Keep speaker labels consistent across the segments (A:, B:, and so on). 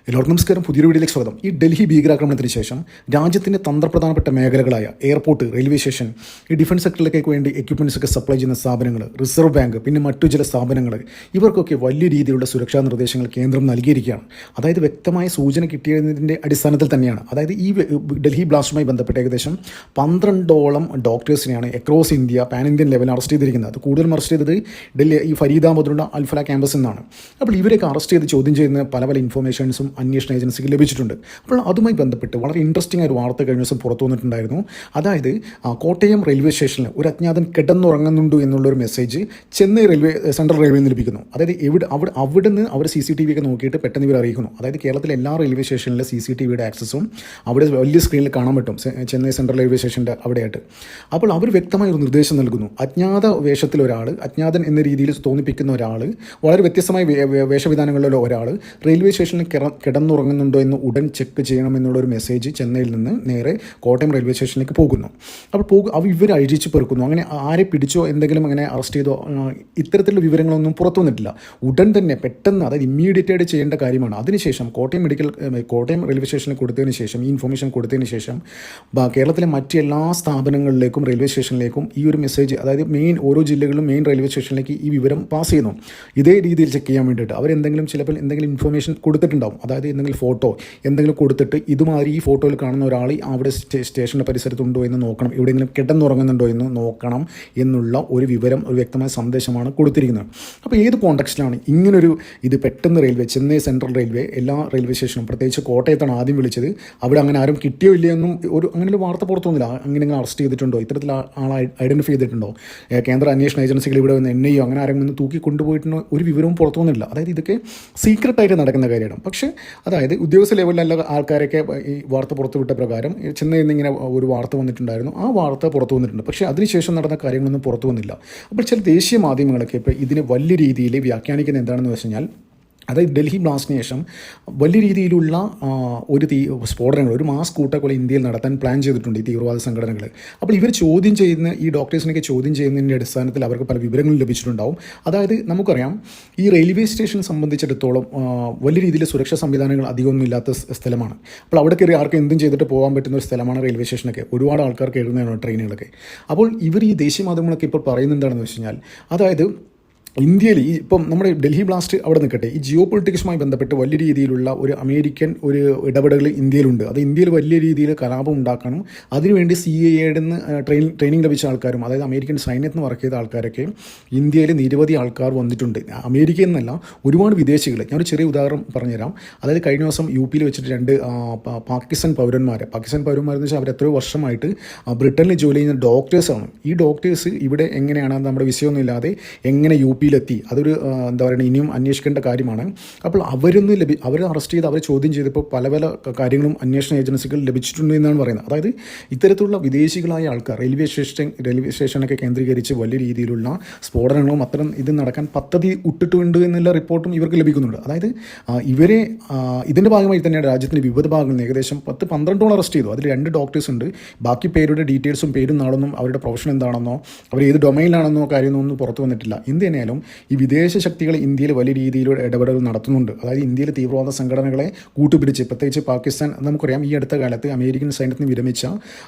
A: എല്ലാവർക്കും നമസ്കാരം. പുതിയൊരു വീഡിയോയിലേക്ക് സ്വാഗതം. ഈ ഡൽഹി ഭീകരാക്രമണത്തിന് ശേഷം രാജ്യത്തിൻ്റെ തന്ത്രപ്രധാനപ്പെട്ട മേഖലകളായ എയർപോർട്ട്, റെയിൽവേ സ്റ്റേഷൻ, ഈ ഡിഫൻസ് സെക്ടറിലേക്ക് വേണ്ടി എക്യുപ്മെൻറ്റ്സ് ഒക്കെ സപ്ലൈ ചെയ്യുന്ന സ്ഥാപനങ്ങൾ, റിസർവ് ബാങ്ക്, പിന്നെ മറ്റു ചില സ്ഥാപനങ്ങൾ, ഇവർക്കൊക്കെ വലിയ രീതിയിലുള്ള സുരക്ഷാ നിർദ്ദേശങ്ങൾ കേന്ദ്രം നൽകിയിരിക്കുകയാണ്. അതായത് വ്യക്തമായ സൂചന കിട്ടിയതിൻ്റെ അടിസ്ഥാനത്തിൽ തന്നെയാണ്. അതായത് ഈ ഡൽഹി ബ്ലാസ്റ്റുമായി ബന്ധപ്പെട്ട് ഏകദേശം 12ഓളം ഡോക്ടേഴ്സിനെയാണ് അക്രോസ് ഇന്ത്യ, പാൻ ഇന്ത്യൻ ലെവലിൽ അറസ്റ്റ് ചെയ്തിരിക്കുന്നത്. അത് കൂടുതലും അറസ്റ്റ് ചെയ്തത് ഡൽഹി ഈ ഫരീദാബാദിലുള്ള അൽഫല ക്യാമ്പസിൽ നിന്നാണ്. അപ്പോൾ ഇവരെയൊക്കെ അറസ്റ്റ് ചെയ്ത് ചോദ്യം ചെയ്യുന്ന പല ഇൻഫർമേഷൻസും അന്വേഷണ ഏജൻസിക്ക് ലഭിച്ചിട്ടുണ്ട്. അപ്പോൾ അതുമായി ബന്ധപ്പെട്ട് വളരെ ഇൻട്രസ്റ്റിംഗ് ആയ ഒരു വാർത്ത കഴിഞ്ഞ ദിവസം പുറത്തു വന്നിട്ടുണ്ടായിരുന്നു. അതായത് കോട്ടയം റെയിൽവേ സ്റ്റേഷനിൽ ഒരു അജ്ഞാതൻ കിടന്നുറങ്ങുന്നുണ്ട് എന്നുള്ളൊരു മെസ്സേജ് ചെന്നൈ സെൻട്രൽ റെയിൽവേയിൽ നിന്ന് ലഭിക്കുന്നു. അതായത് അവിടെ നിന്ന് അവർ CCTV ഒക്കെ നോക്കിയിട്ട് പെട്ടെന്ന് ഇവർ അറിയിക്കുന്നു. അതായത് കേരളത്തിലെ എല്ലാ റെയിൽവേ സ്റ്റേഷനിലെ CCTVയുടെ ആക്സസും അവിടെ വലിയ സ്ക്രീനിൽ കാണാൻ പറ്റും, ചെന്നൈ സെൻട്രൽ റെയിൽവേ സ്റ്റേഷൻ്റെ അവിടെയായിട്ട്. അപ്പോൾ അവർ വ്യക്തമായ ഒരു നിർദ്ദേശം നൽകുന്നു. അജ്ഞാത വേഷത്തിലൊരാൾ, അജ്ഞാതൻ എന്ന രീതിയിൽ തോന്നിപ്പിക്കുന്ന ഒരാൾ, വളരെ വ്യത്യസ്തമായ വേഷവിധാനങ്ങളിലുള്ള ഒരാൾ റെയിൽവേ സ്റ്റേഷനിൽ കിടന്നുറങ്ങുന്നുണ്ടോ എന്ന് ഉടൻ ചെക്ക് ചെയ്യണമെന്നുള്ളൊരു മെസ്സേജ് ചെന്നൈയിൽ നിന്ന് നേരെ കോട്ടയം റെയിൽവേ സ്റ്റേഷനിലേക്ക് പോകുന്നു. അപ്പോൾ ഇവർ അഴിച്ചു പെറുക്കുന്നു. അങ്ങനെ ആരെ പിടിച്ചോ, എന്തെങ്കിലും അങ്ങനെ അറസ്റ്റ് ചെയ്തോ, ഇത്തരത്തിലുള്ള വിവരങ്ങളൊന്നും പുറത്തു വന്നിട്ടില്ല. ഉടൻ തന്നെ പെട്ടെന്ന്, അതായത് ഇമ്മീഡിയറ്റ് ആയിട്ട് ചെയ്യേണ്ട കാര്യമാണ്. അതിനുശേഷം കോട്ടയം റെയിൽവേ സ്റ്റേഷനിൽ കൊടുത്തതിന് ശേഷം, ഈ ഇൻഫർമേഷൻ കൊടുത്തതിന് ശേഷം കേരളത്തിലെ മറ്റെല്ലാ സ്ഥാപനങ്ങളിലേക്കും റെയിൽവേ സ്റ്റേഷനിലേക്കും ഈ ഒരു മെസ്സേജ്, അതായത് ഓരോ ജില്ലകളിലും മെയിൻ റെയിൽവേ സ്റ്റേഷനിലേക്ക് ഈ വിവരം പാസ് ചെയ്യുന്നു. ഇതേ രീതിയിൽ ചെക്ക് ചെയ്യാൻ വേണ്ടിയിട്ട് ചിലപ്പോൾ എന്തെങ്കിലും ഇൻഫർമേഷൻ കൊടുത്തിട്ടുണ്ടാവും. അതായത് എന്തെങ്കിലും ഫോട്ടോ എന്തെങ്കിലും കൊടുത്തിട്ട് ഇതുമാതിരി ഈ ഫോട്ടോയിൽ കാണുന്ന ഒരാൾ അവിടെ സ്റ്റേഷൻ്റെ പരിസരത്തുണ്ടോ എന്ന് നോക്കണം, എവിടെയെങ്കിലും കിടന്നുറങ്ങുന്നുണ്ടോ എന്ന് നോക്കണം എന്നുള്ള ഒരു വിവരം, ഒരു വ്യക്തമായ സന്ദേശമാണ് കൊടുത്തിരിക്കുന്നത്. അപ്പോൾ ഏത് കോണ്ടെക്സ്റ്റിലാണ് ഇങ്ങനൊരു ഇത് പെട്ടെന്ന് ചെന്നൈ സെൻട്രൽ റെയിൽവേ എല്ലാ റെയിൽവേ സ്റ്റേഷനും, പ്രത്യേകിച്ച് കോട്ടയത്താണ് ആദ്യം വിളിച്ചത്, അവിടെ അങ്ങനെ ആരും കിട്ടിയോ ഇല്ലയെന്നും അങ്ങനെ ഒരു വാർത്ത പുറത്തൊന്നുമില്ല. അങ്ങനെ അറസ്റ്റ് ചെയ്തിട്ടുണ്ടോ, ഇത്തരത്തിൽ ആളെ ഐഡൻറ്റിഫൈ ചെയ്തിട്ടുണ്ടോ, കേന്ദ്ര അന്വേഷണ ഏജൻസികൾ ഇവിടെ വന്ന് NIA അങ്ങനെ ആരെങ്കിലും തൂക്കി കൊണ്ടുപോയിട്ടുണ്ടോ, ഒരു വിവരവും പുറത്തു വന്നില്ല. അതായത് ഇതൊക്കെ സീക്രട്ടായിട്ട് നടക്കുന്ന കാര്യമാണ്. പക്ഷേ അതായത് ഉദ്യോഗസ്ഥ ലെവലിലുള്ള ആൾക്കാരൊക്കെ ഈ വാർത്ത പുറത്തുവിട്ട പ്രകാരം ചെന്നൈയിൽ നിന്ന് ഇങ്ങനെ ഒരു വാർത്ത വന്നിട്ടുണ്ടായിരുന്നു. ആ വാർത്ത പുറത്തു വന്നിട്ടുണ്ട്. പക്ഷേ അതിനുശേഷം നടന്ന കാര്യങ്ങളൊന്നും പുറത്തു വന്നില്ല. അപ്പോൾ ചില ദേശീയ മാധ്യമങ്ങളൊക്കെ ഇപ്പോൾ ഇതിനെ വലിയ രീതിയിൽ വ്യാഖ്യാനിക്കുന്നത് എന്താണെന്ന് വെച്ച് കഴിഞ്ഞാൽ, അതായത് ഡൽഹി ബ്ലാസ്റ്റിന് ശേഷം വലിയ രീതിയിലുള്ള സ്ഫോടനങ്ങൾ, ഒരു മാസ് കൂട്ടക്കൊല ഇന്ത്യയിൽ നടത്താൻ പ്ലാൻ ചെയ്തിട്ടുണ്ട് ഈ തീവ്രവാദ സംഘടനകൾ. അപ്പോൾ ഇവർ ചോദ്യം ചെയ്യുന്ന, ഈ ഡോക്ടേഴ്സിനൊക്കെ ചോദ്യം ചെയ്യുന്നതിൻ്റെ അടിസ്ഥാനത്തിൽ അവർക്ക് പല വിവരങ്ങളും ലഭിച്ചിട്ടുണ്ടാവും. അതായത് നമുക്കറിയാം, ഈ റെയിൽവേ സ്റ്റേഷൻ സംബന്ധിച്ചിടത്തോളം വലിയ രീതിയിൽ സുരക്ഷാ സംവിധാനങ്ങൾ അധികമൊന്നും ഇല്ലാത്ത സ്ഥലമാണ്. അപ്പോൾ അവിടെ കയറി ആർക്കും എന്തും ചെയ്തിട്ട് പോകാൻ പറ്റുന്ന ഒരു സ്ഥലമാണ് റെയിൽവേ സ്റ്റേഷനൊക്കെ. ഒരുപാട് ആൾക്കാർ കയറുന്നതാണ് ട്രെയിനുകളൊക്കെ. അപ്പോൾ ഇവർ ഈ ദേശീയ മാധ്യമങ്ങളൊക്കെ ഇപ്പോൾ പറയുന്നത് എന്താണെന്ന് വെച്ച് കഴിഞ്ഞാൽ, അതായത് ഇന്ത്യയിൽ ഇപ്പം നമ്മുടെ ഡൽഹി ബ്ലാസ്റ്റ് അവിടെ നിൽക്കട്ടെ, ഈ ജിയോ പൊളിറ്റിക്സുമായി ബന്ധപ്പെട്ട് വലിയ രീതിയിലുള്ള ഒരു അമേരിക്കൻ ഒരു ഇടപെടൽ ഇന്ത്യയിലുണ്ട്. അത് ഇന്ത്യയിൽ വലിയ രീതിയിൽ കലാപം ഉണ്ടാക്കാനും അതിനുവേണ്ടി CIAയുടെ ട്രെയിനിങ് ലഭിച്ച ആൾക്കാരും, അതായത് അമേരിക്കൻ സൈന്യത്തിന് വർക്ക് ചെയ്ത ആൾക്കാരൊക്കെ ഇന്ത്യയിൽ നിരവധി ആൾക്കാർ വന്നിട്ടുണ്ട്. അമേരിക്കയിൽ നിന്നല്ല, ഒരുപാട് വിദേശികൾ. ഞാനൊരു ചെറിയ ഉദാഹരണം പറഞ്ഞുതരാം. അതായത് കഴിഞ്ഞ ദിവസം UP വെച്ചിട്ട് 2 പാകിസ്ഥാൻ പൗരന്മാരെന്ന് വെച്ചാൽ അവർ എത്രയോ വർഷമായിട്ട് ബ്രിട്ടനിൽ ജോലി ചെയ്യുന്ന ഡോക്ടേഴ്സാണ്. ഈ ഡോക്ടേഴ്സ് ഇവിടെ എങ്ങനെയാണ് നമ്മുടെ വിഷയമൊന്നും ഇല്ലാതെ എങ്ങനെ UPയിലെത്തി, അതൊരു ഇനിയും അന്വേഷിക്കേണ്ട കാര്യമാണ്. അപ്പോൾ അവരെ അറസ്റ്റ് ചെയ്ത് അവരെ ചോദ്യം ചെയ്തപ്പോൾ പല കാര്യങ്ങളും അന്വേഷണ ഏജൻസികൾ ലഭിച്ചിട്ടുണ്ട് എന്നാണ് പറയുന്നത്. അതായത് ഇത്തരത്തിലുള്ള വിദേശികളായ ആൾക്കാർ റെയിൽവേ സ്റ്റേഷനൊക്കെ കേന്ദ്രീകരിച്ച് വലിയ രീതിയിലുള്ള സ്ഫോടനങ്ങളും അത്തരം ഇത് നടക്കാൻ പദ്ധതി ഇട്ടിട്ടുണ്ട് എന്നുള്ള റിപ്പോർട്ടും ഇവർക്ക് ലഭിക്കുന്നുണ്ട്. അതായത് ഇവരെ ഇതിൻ്റെ ഭാഗമായി തന്നെയാണ് രാജ്യത്തിൻ്റെ വിവിധ ഭാഗങ്ങളിൽ ഏകദേശം 10-12 അറസ്റ്റ് ചെയ്തു. അതിൽ 2 ഡോക്ടേഴ്സ് ഉണ്ട്. ബാക്കി പേരുടെ ഡീറ്റെയിൽസും പേരും നാളൊന്നും അവരുടെ പ്രൊഫഷൻ എന്താണെന്നോ അവർ ഏത് ഡൊമൈനിലാണെന്നോ കാര്യമൊന്നും പുറത്തു വന്നിട്ടില്ല. എന്ത് തന്നെയാലും ഈ വിദേശ ശക്തികൾ ഇന്ത്യയിൽ വലിയ രീതിയിലുള്ള ഇടപെടൽ നടത്തുന്നുണ്ട്. അതായത് ഇന്ത്യയിൽ തീവ്രവാദ സംഘടനകളെ കൂട്ടുപിടിച്ച്, പ്രത്യേകിച്ച് പാകിസ്ഥാൻ, നമുക്കറിയാം ഈ അടുത്ത കാലത്ത് അമേരിക്കൻ സൈന്യത്തിന്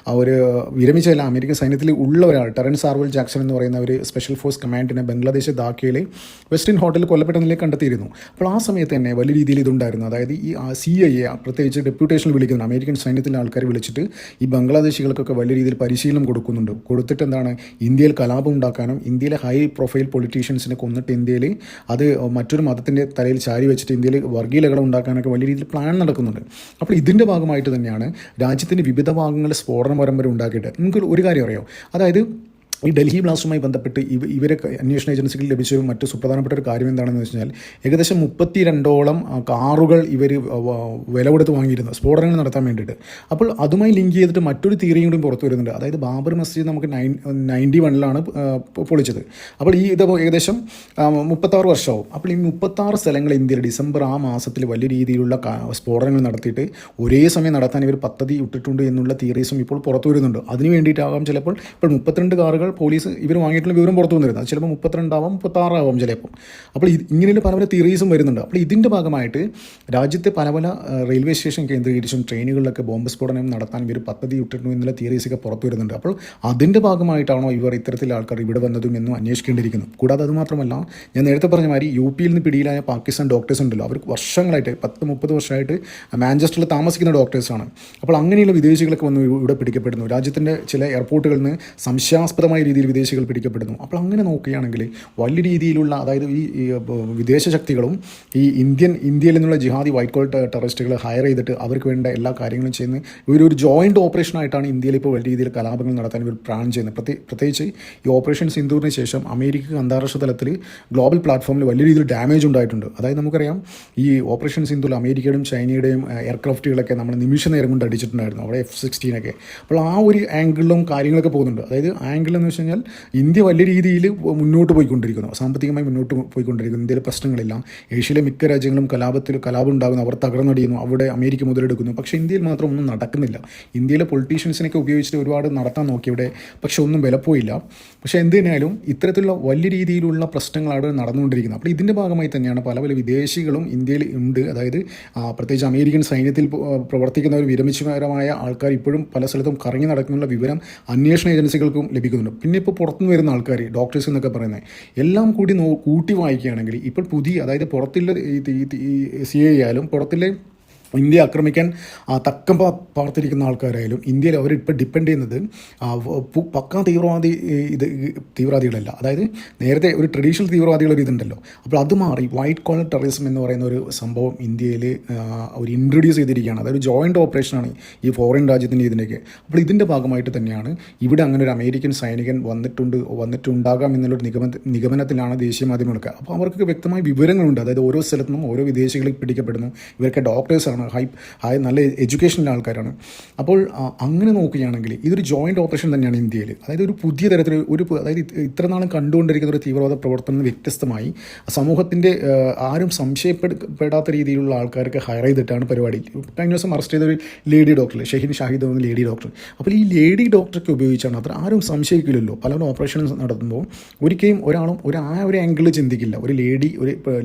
A: വിരമിച്ചല്ല, അമേരിക്കൻ സൈന്യത്തിൽ ഉള്ള ഒരാൾ, ടെറൻസ് ആർവൽ ജാക്സൺ എന്ന് പറയുന്ന ഒരു സ്പെഷ്യൽ ഫോഴ്സ് കമാൻഡിനെ ബംഗ്ലാദേശ് ധാക്കയിലെ വെസ്റ്റിൻ ഹോട്ടലിൽ കൊല്ലപ്പെട്ട നിലയിൽ കണ്ടെത്തിയിരുന്നു. അപ്പോൾ ആ സമയത്ത് തന്നെ വലിയ രീതിയിൽ ഇതുണ്ടായിരുന്നു. അതായത് ഈ CIA പ്രത്യേകിച്ച് ഡെപ്യൂട്ടേഷനിൽ വിളിക്കുന്ന അമേരിക്കൻ സൈന്യത്തിലെ ആൾക്കാർ വിളിച്ചിട്ട് ഈ ബംഗ്ലാദേശികൾക്കൊക്കെ വലിയ രീതിയിൽ പരിശീലനം കൊടുത്തിട്ട് ഇന്ത്യയിൽ കലാപം ഉണ്ടാക്കാനും, ഇന്ത്യയിലെ ഹൈ പ്രൊഫൈൽ പൊളിറ്റീഷ്യൻസിനെ കൊന്നിട്ട് ഇന്ത്യയിൽ അത് മറ്റൊരു മതത്തിൻ്റെ തലയിൽ ചാരി വെച്ചിട്ട് ഇന്ത്യയിൽ വർഗീയ ലഹളം ഉണ്ടാക്കാനൊക്കെ വലിയ രീതിയിൽ പ്ലാൻ നടക്കുന്നുണ്ട്. അപ്പോൾ ഇതിൻ്റെ ഭാഗമായിട്ട് തന്നെയാണ് രാജ്യത്തിൻ്റെ വിവിധ ഭാഗങ്ങളിൽ സ്ഫോടന പരമ്പര ഉണ്ടാക്കിയിട്ട്. നിങ്ങൾക്ക് ഒരു കാര്യം അറിയാമോ, അതായത് ഈ ഡൽഹി ബ്ലാസ്റ്റുമായി ബന്ധപ്പെട്ട് ഇവരൊക്കെ അന്വേഷണ ഏജൻസികൾ ലഭിച്ച മറ്റു സുപ്രധാനപ്പെട്ട ഒരു കാര്യം എന്താണെന്ന് വെച്ച് കഴിഞ്ഞാൽ, ഏകദേശം 32ഓളം കാറുകൾ ഇവർ വില കൊടുത്ത് വാങ്ങിയിരുന്നു സ്ഫോടനങ്ങൾ നടത്താൻ വേണ്ടിയിട്ട്. അപ്പോൾ അതുമായി ലിങ്ക് ചെയ്തിട്ട് മറ്റൊരു തിയറിയും കൂടി പുറത്തു വരുന്നുണ്ട്. അതായത് ബാബർ മസ്ജിദ് നമുക്ക് 91 പൊളിച്ചത്. അപ്പോൾ ഇത് ഏകദേശം 36 വർഷമാവും. അപ്പോൾ ഈ 36 സ്ഥലങ്ങൾ ഇന്ത്യയിൽ ഡിസംബർ ആ മാസത്തിൽ വലിയ രീതിയിലുള്ള സ്ഫോടനങ്ങൾ നടത്തിയിട്ട് ഒരേ സമയം നടത്താൻ ഇവർ പദ്ധതി ഇട്ടിട്ടുണ്ട് എന്നുള്ള തിയറീസും ഇപ്പോൾ പുറത്തു വരുന്നുണ്ട്. അതിന് വേണ്ടിയിട്ടാകാം ചിലപ്പോൾ ഇപ്പോൾ 32 കാറുകൾ പോലീസ് ഇവർ വാങ്ങിയിട്ടുള്ള വിവരം പുറത്തു വന്നിരുന്നത്. ചിലപ്പോൾ 32 ആവാം, 36 ആവാം ചിലപ്പം. അപ്പോൾ ഇങ്ങനെയുള്ള പല പല തിയറീസും വരുന്നുണ്ട്. അപ്പോൾ ഇതിൻ്റെ ഭാഗമായിട്ട് രാജ്യത്തെ പല പല റെയിൽവേ സ്റ്റേഷൻ കേന്ദ്രീകരിച്ചും ട്രെയിനുകളിലൊക്കെ ബോംബ് സ്ഫോടനം നടത്താൻ ഇവർ പദ്ധതി ഇട്ടിരുന്നു എന്നുള്ള തിയറീസൊക്കെ പുറത്തു വരുന്നുണ്ട്. അപ്പോൾ അതിൻ്റെ ഭാഗമായിട്ടാണോ ഇവർ ഇത്തരത്തിലുള്ള ആൾക്കാർ ഇവിടെ വന്നതും എന്നും അന്വേഷിക്കേണ്ടിയിരിക്കുന്നു. കൂടാതെ അതുമാത്രമല്ല, ഞാൻ നേരത്തെ പറഞ്ഞ മാതിരി യു-പിയിൽ നിന്ന് പിടിയിലായ പാകിസ്ഥാൻ ഡോക്ടേഴ്സ് ഉണ്ടല്ലോ, അവർ വർഷങ്ങളായിട്ട് 10-30 വർഷമായിട്ട് മാഞ്ചസ്റ്ററിൽ താമസിക്കുന്ന ഡോക്ടേഴ്സാണ്. അപ്പോൾ അങ്ങനെയുള്ള വിദേശികളൊക്കെ വന്ന് ഇവിടെ പിടിക്കപ്പെടുന്നു. രാജ്യത്തിൻ്റെ ചില എയർപോർട്ടുകളിൽ നിന്ന് സംശയാസ്പദമായ രീതിയിൽ വിദേശികൾ പിടിക്കപ്പെടുന്നു. അപ്പോൾ അങ്ങനെ നോക്കുകയാണെങ്കിൽ വലിയ രീതിയിലുള്ള, അതായത് ഈ വിദേശ ശക്തികളും ഈ ഇന്ത്യയിൽ നിന്നുള്ള ജിഹാദി വൈറ്റ് കോളർ ടെററിസ്റ്റുകളെ ഹയർ ചെയ്തിട്ട് അവർക്ക് വേണ്ട എല്ലാ കാര്യങ്ങളും ചെയ്യുന്ന ഒരു ജോയിൻറ്റ് ഓപ്പറേഷനായിട്ടാണ് ഇന്ത്യയിൽ ഇപ്പോൾ വലിയ രീതിയിൽ കലാപങ്ങൾ നടത്താൻ ഇവർ പ്ലാൻ ചെയ്യുന്നത്. പ്രത്യേകിച്ച് ഈ ഓപ്പറേഷൻ സിന്ദൂറിന് ശേഷം അമേരിക്കക്ക് അന്താരാഷ്ട്ര തലത്തിൽ ഗ്ലോബൽ പ്ലാറ്റ്ഫോമിൽ വലിയ രീതിയിൽ ഡാമേജ് ഉണ്ടായിട്ടുണ്ട്. അതായത് നമുക്കറിയാം, ഈ ഓപ്പറേഷൻ സിന്ദൂറിൽ അമേരിക്കയുടെയും ചൈനയുടെയും എയർക്രാഫ്റ്റുകളൊക്കെ നമ്മൾ നിമിഷ നേരം കൊണ്ട് അടിച്ചിട്ടുണ്ടായിരുന്നു, അവിടെ F-16 ഒക്കെ. അപ്പോൾ ആ ഒരു ആംഗിളിലും കാര്യങ്ങളൊക്കെ പോകുന്നുണ്ട്. അതായത് ആംഗിൾ എന്ന് വെച്ച് കഴിഞ്ഞാൽ ഇന്ത്യ വലിയ രീതിയിൽ മുന്നോട്ട് പോയിക്കൊണ്ടിരിക്കുന്നു, സാമ്പത്തികമായി മുന്നോട്ട് പോയിക്കൊണ്ടിരിക്കുന്നു. ഇന്ത്യയിലെ പ്രശ്നങ്ങളില്ല. ഏഷ്യയിലെ മിക്ക രാജ്യങ്ങളും കലാപം ഉണ്ടാകുന്നു, അവർ തകർന്നടിയുന്നു, അവിടെ അമേരിക്ക മുതലെടുക്കുന്നു. പക്ഷേ ഇന്ത്യയിൽ മാത്രം ഒന്നും നടക്കുന്നില്ല. ഇന്ത്യയിലെ പൊളിറ്റീഷ്യൻസിനൊക്കെ ഉപയോഗിച്ചിട്ട് ഒരുപാട് നടത്താൻ നോക്കി ഇവിടെ, പക്ഷെ ഒന്നും വിലപ്പോയില്ല. പക്ഷേ എന്തിനായാലും ഇത്തരത്തിലുള്ള വലിയ രീതിയിലുള്ള പ്രശ്നങ്ങളാണ് നടന്നുകൊണ്ടിരിക്കുന്നത്. അപ്പോൾ ഇതിൻ്റെ ഭാഗമായി തന്നെയാണ് പല പല വിദേശികളും ഇന്ത്യയിൽ ഉണ്ട്. അതായത് പ്രത്യേകിച്ച് അമേരിക്കൻ സൈന്യത്തിൽ പ്രവർത്തിക്കുന്ന ഒരു വിരമിച്ചപരമായ ആൾക്കാർ ഇപ്പോഴും പല സ്ഥലത്തും കറങ്ങി നടക്കുന്ന വിവരം അന്വേഷണ ഏജൻസികൾക്കും ലഭിക്കുന്നുണ്ട്. പിന്നെ ഇപ്പോൾ പുറത്തുനിന്ന് വരുന്ന ആൾക്കാർ, ഡോക്ടേഴ്സ് എന്നൊക്കെ പറയുന്നത്, എല്ലാം കൂടി കൂട്ടി വായിക്കുകയാണെങ്കിൽ ഇപ്പോൾ പുതിയ, അതായത് പുറത്തുള്ള CIA ആയാലും പുറത്തുള്ള ഇന്ത്യ ആക്രമിക്കാൻ തക്കം പാർത്തിരിക്കുന്ന ആൾക്കാരായാലും ഇന്ത്യയിൽ അവരിപ്പോൾ ഡിപ്പെൻഡ് ചെയ്യുന്നത് പക്കാ തീവ്രവാദികളല്ല. അതായത് നേരത്തെ ഒരു ട്രഡീഷണൽ തീവ്രവാദികളൊരു ഇതുണ്ടല്ലോ, അപ്പോൾ അത് മാറി വൈറ്റ് കോളർ ടെററിസം എന്ന് പറയുന്ന ഒരു സംഭവം ഇന്ത്യയിൽ ഒരു ഇൻട്രൊഡ്യൂസ് ചെയ്തിരിക്കുകയാണ്. അതൊരു ജോയിൻറ്റ് ഓപ്പറേഷനാണ് ഈ ഫോറിൻ രാജ്യത്തിൻ്റെ ഇതിൻ്റെയൊക്കെ. അപ്പോൾ ഇതിൻ്റെ ഭാഗമായിട്ട് തന്നെയാണ് ഇവിടെ അങ്ങനെ ഒരു അമേരിക്കൻ സൈനികൻ വന്നിട്ടുണ്ടാകാം എന്നുള്ളൊരു നിഗമനത്തിലാണ് ദേശീയ മാധ്യമങ്ങളൊക്കെ. അപ്പോൾ അവർക്ക് വ്യക്തമായ വിവരങ്ങളുണ്ട്. അതായത് ഓരോ സ്ഥലത്തുനിന്നും ഓരോ വിദേശികളിൽ പിടിക്കപ്പെടുന്നു. ഇവരൊക്കെ ഡോക്ടേഴ്സാണ്, നല്ല എഡ്യൂക്കേഷനുള്ള ആൾക്കാരാണ്. അപ്പോൾ അങ്ങനെ നോക്കുകയാണെങ്കിൽ ഇതൊരു ജോയിൻറ്റ് ഓപ്പറേഷൻ തന്നെയാണ് ഇന്ത്യയിൽ. അതായത് ഒരു പുതിയ തരത്തിൽ അതായത് ഇത്ര നാളും കണ്ടുകൊണ്ടിരിക്കുന്ന ഒരു തീവ്രവാദ പ്രവർത്തനം വ്യത്യസ്തമായി സമൂഹത്തിൻ്റെ ആരും സംശയപ്പെടാത്ത രീതിയിലുള്ള ആൾക്കാർക്ക് ഹയർ ചെയ്തിട്ടാണ് പരിപാടി. കഴിഞ്ഞ ദിവസം അറസ്റ്റ് ചെയ്ത ഒരു ലേഡി ഡോക്ടർ, ഷഹീൻ ഷാഹിദ് എന്ന ലേഡി ഡോക്ടർ. അപ്പോൾ ഈ ലേഡി ഡോക്ടർക്ക് ഉപയോഗിച്ചാണ് അത്ര ആരും സംശയിക്കില്ലല്ലോ. പല ഓപ്പറേഷൻസ് നടത്തുമ്പോൾ ഒരിക്കലും ഒരാളും ഒരു ആംഗിളിൽ ചിന്തിക്കില്ല. ഒരു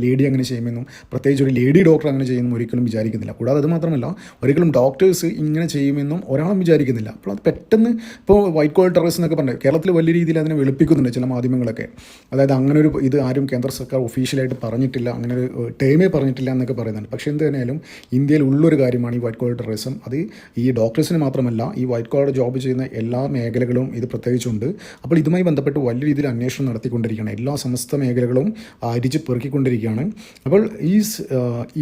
A: ലേഡി അങ്ങനെ ചെയ്യുമെന്നും പ്രത്യേകിച്ച് ഒരു ലേഡി ഡോക്ടർ അങ്ങനെ ചെയ്യുമെന്നും ഒരിക്കലും വിചാരിക്കുന്നില്ല. കൂടാതെ അത് മാത്രമല്ല, ഒരിക്കലും ഡോക്ടേഴ്സ് ഇങ്ങനെ ചെയ്യുമെന്നും ഒരാളും വിചാരിക്കുന്നില്ല. അപ്പോൾ അത് പെട്ടെന്ന് ഇപ്പോൾ വൈറ്റ് കോളർ ടെററിസം എന്നൊക്കെ പറഞ്ഞാൽ കേരളത്തിൽ വലിയ രീതിയിൽ അതിനെ വെളുപ്പിക്കുന്നുണ്ട് ചില മാധ്യമങ്ങളൊക്കെ. അതായത് അങ്ങനെ ഒരു ഇത് ആരും കേന്ദ്ര സർക്കാർ ഒഫീഷ്യലായിട്ട് പറഞ്ഞിട്ടില്ല, അങ്ങനെ ഒരു ടേമേ പറഞ്ഞിട്ടില്ല എന്നൊക്കെ പറയുന്നുണ്ട്. പക്ഷേ എന്ത് തന്നെയാലും ഇന്ത്യയിൽ ഉള്ളൊരു കാര്യമാണ് ഈ വൈറ്റ് കോളർ ടെററിസം. അത് ഈ ഡോക്ടേഴ്സിന് മാത്രമല്ല, ഈ വൈറ്റ് കോളർ ജോബ് ചെയ്യുന്ന എല്ലാ മേഖലകളും ഇത് പ്രത്യേകിച്ചുണ്ട്. അപ്പോൾ ഇതുമായി ബന്ധപ്പെട്ട് വലിയ രീതിയിൽ അന്വേഷണം നടത്തിക്കൊണ്ടിരിക്കുകയാണ്. എല്ലാ സമസ്ത മേഖലകളും അരിച്ച് പെറുക്കിക്കൊണ്ടിരിക്കുകയാണ്. അപ്പോൾ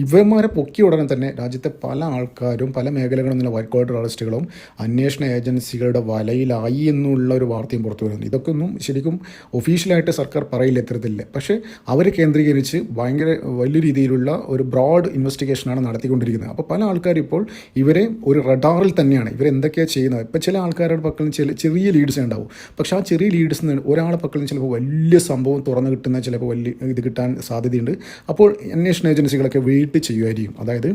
A: ഇവന്മാരെ പൊക്കിയ ഉടനെ തന്നെ രാജ്യത്തെ പല ആൾക്കാരും പല മേഖലകളിൽ നിന്നുള്ള വൈറ്റ് കോളർ ടെററിസ്റ്റുകളും അന്വേഷണ ഏജൻസികളുടെ വലയിലായി എന്നുള്ള ഒരു വാർത്തയും പുറത്തു വരുന്നു. ഇതൊക്കെ ഒന്നും ശരിക്കും ഒഫീഷ്യലായിട്ട് സർക്കാർ പറയില്ല ഇത്തരത്തില്ല. പക്ഷേ അവരെ കേന്ദ്രീകരിച്ച് ഭയങ്കര വലിയ രീതിയിലുള്ള ഒരു ബ്രോഡ് ഇൻവെസ്റ്റിഗേഷനാണ് നടത്തിക്കൊണ്ടിരിക്കുന്നത്. അപ്പോൾ പല ആൾക്കാർ ഇപ്പോൾ ഇവരെ ഒരു റഡാറിൽ തന്നെയാണ്, ഇവരെന്തൊക്കെയാണ് ചെയ്യുന്നത്. ഇപ്പോൾ ചില ആൾക്കാരുടെ പക്കൽ ചെറിയ ലീഡ്സ് ഉണ്ടാവും. പക്ഷേ ആ ചെറിയ ലീഡ്സ് ഒരാളെ പക്കൽ നിന്ന് ചിലപ്പോൾ വലിയ സംഭവം തുറന്നു കിട്ടുന്ന ചിലപ്പോൾ വലിയ ഇത് കിട്ടാൻ സാധ്യതയുണ്ട്. അപ്പോൾ അന്വേഷണ ഏജൻസികളൊക്കെ വെയിറ്റ് ചെയ്യുമായിരിക്കും. അതായത്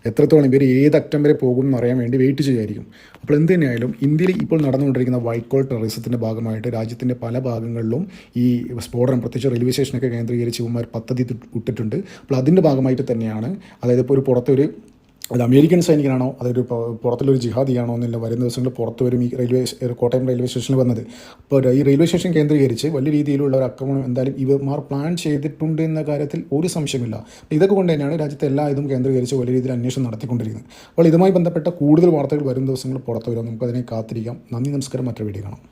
A: എത്രത്തോളം ഇവർ ഏത് അറ്റം വരെ പോകും എന്നറിയാൻ വേണ്ടി വെയിറ്റ് ചെയ്യുമായിരിക്കും. അപ്പോൾ എന്ത് തന്നെയായാലും ഇന്ത്യയിൽ ഇപ്പോൾ നടന്നുകൊണ്ടിരിക്കുന്ന വൈറ്റ് കോളർ ടെററിസത്തിൻ്റെ ഭാഗമായിട്ട് രാജ്യത്തിൻ്റെ പല ഭാഗങ്ങളിലും ഈ സ്ഫോടനം, പ്രത്യേകിച്ച് റെയിൽവേ സ്റ്റേഷനൊക്കെ കേന്ദ്രീകരിച്ച് ഇവന്മാർ പദ്ധതി ഇട്ടിട്ടുണ്ട്. അപ്പോൾ അതിൻ്റെ ഭാഗമായിട്ട് തന്നെയാണ്, അതായത് ഇപ്പോൾ പുറത്തൊരു അത് അമേരിക്കൻ സൈനികനാണോ അതൊരു പുറത്തുള്ളൊരു ജിഹാദിയാണോ എന്നുള്ള വരുന്ന ദിവസങ്ങളിൽ പുറത്ത് വരും. ഈ കോട്ടയം റെയിൽവേ സ്റ്റേഷനിൽ വന്നത്. അപ്പോൾ ഈ റെയിൽവേ സ്റ്റേഷൻ കേന്ദ്രീകരിച്ച് വലിയ രീതിയിലുള്ള ഒരു ആക്രമണം എന്തായാലും ഇവന്മാർ പ്ലാൻ ചെയ്തിട്ടുണ്ട് എന്ന കാര്യത്തിൽ ഒരു സംശയമില്ല. ഇതൊക്കെ കൊണ്ട് തന്നെയാണ് രാജ്യത്തെ എല്ലാ ഇതും കേന്ദ്രീകരിച്ച് വലിയ രീതിയിൽ അന്വേഷണം നടത്തിക്കൊണ്ടിരിക്കുന്നത്. അപ്പോൾ ഇതുമായി ബന്ധപ്പെട്ട കൂടുതൽ വാർത്തകൾ വരും ദിവസങ്ങളിൽ പുറത്ത് വരും. നമുക്കതിനെ കാത്തിരിക്കാം. നന്ദി, നമസ്കാരം. മറ്റൊരു വീഡിയോ കാണാം.